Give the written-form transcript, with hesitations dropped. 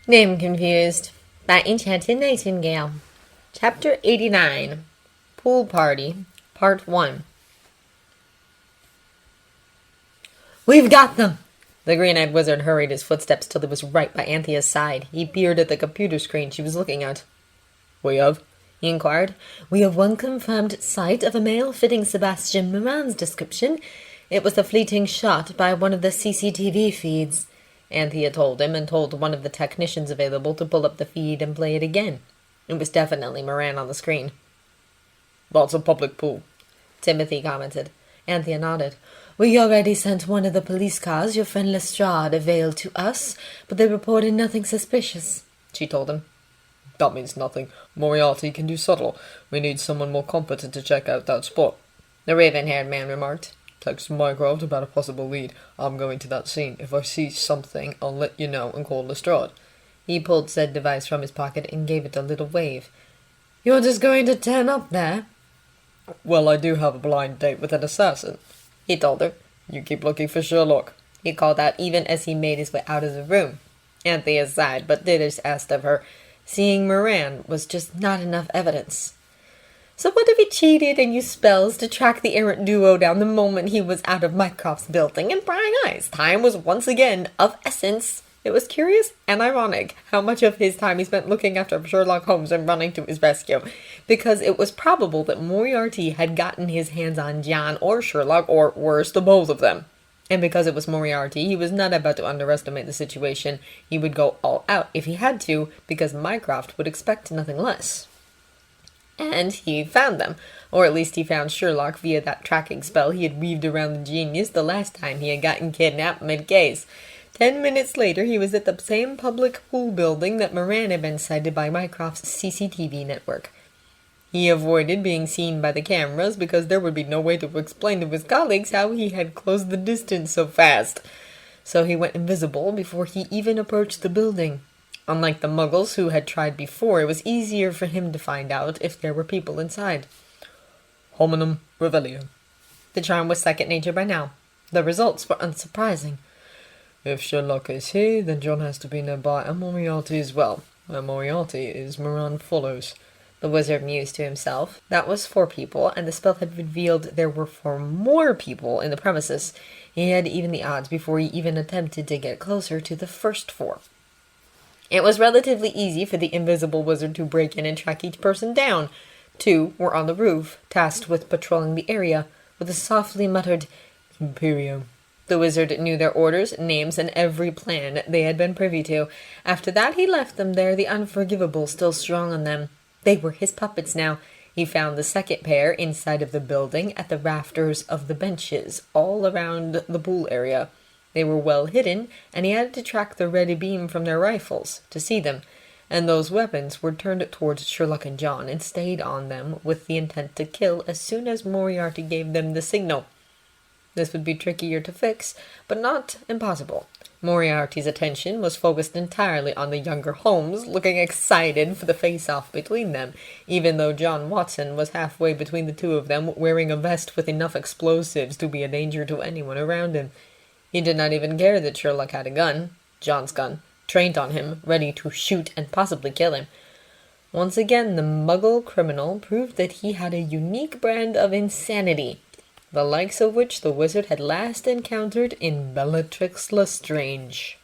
Name confused. By Enchanted Nightingale. Chapter 89. Pool Party. Part 1. "We've got them!" The green-eyed wizard hurried his footsteps till he was right by Anthea's side. He peered at the computer screen she was looking at. "We have?" he inquired. "We have one confirmed sight of a male fitting Sebastian Moran's description. It was a fleeting shot by one of the CCTV feeds," Anthea told him, and told one of the technicians available to pull up the feed and play it again. It was definitely Moran on the screen. "That's a public pool," Timothy commented. Anthea nodded. "We already sent one of the police cars your friend Lestrade availed to us, but they reported nothing suspicious," she told him. "That means nothing. Moriarty can do subtle. We need someone more competent to check out that spot," the raven-haired man remarked. "Text Mycroft about a possible lead. I'm going to that scene. If I see something, I'll let you know and call Lestrade." He pulled said device from his pocket and gave it a little wave. "You're just going to turn up there?" "Well, I do have a blind date with an assassin," he told her. "You keep looking for Sherlock," he called out even as he made his way out of the room. Anthea sighed, but Dithers asked of her. Seeing Moran was just not enough evidence. "So what if he cheated and used spells to track the errant duo down the moment he was out of Mycroft's building and prying eyes? Time was once again of essence." It was curious and ironic how much of his time he spent looking after Sherlock Holmes and running to his rescue, because it was probable that Moriarty had gotten his hands on John or Sherlock, or worse, the both of them. And because it was Moriarty, he was not about to underestimate the situation. He would go all out if he had to, because Mycroft would expect nothing less. And he found them, or at least he found Sherlock via that tracking spell he had weaved around the genius the last time he had gotten kidnapped mid-case. 10 minutes later, he was at the same public pool building that Moran had been sighted by Mycroft's CCTV network. He avoided being seen by the cameras because there would be no way to explain to his colleagues how he had closed the distance so fast. So he went invisible before he even approached the building. Unlike the Muggles who had tried before, it was easier for him to find out if there were people inside. Hominum revelio. The charm was second nature by now. The results were unsurprising. If Sherlock is here, then John has to be nearby, and Moriarty as well. Where Moriarty is, Moran follows. The wizard mused to himself. That was 4 people, and the spell had revealed there were 4 more people in the premises. He had even the odds before he even attempted to get closer to the first 4. It was relatively easy for the invisible wizard to break in and track each person down. 2 were on the roof, tasked with patrolling the area, with a softly muttered "Imperio." The wizard knew their orders, names, and every plan they had been privy to. After that, he left them there, the unforgivable still strong on them. They were his puppets now. He found the second pair inside of the building at the rafters of the benches, all around the pool area. They were well hidden, and he had to track the red beam from their rifles to see them, and those weapons were turned towards Sherlock and John and stayed on them with the intent to kill as soon as Moriarty gave them the signal. This would be trickier to fix, but not impossible. Moriarty's attention was focused entirely on the younger Holmes, looking excited for the face-off between them, even though John Watson was halfway between the two of them, wearing a vest with enough explosives to be a danger to anyone around him. He did not even care that Sherlock had a gun, John's gun, trained on him, ready to shoot and possibly kill him. Once again, the Muggle criminal proved that he had a unique brand of insanity, the likes of which the wizard had last encountered in Bellatrix Lestrange.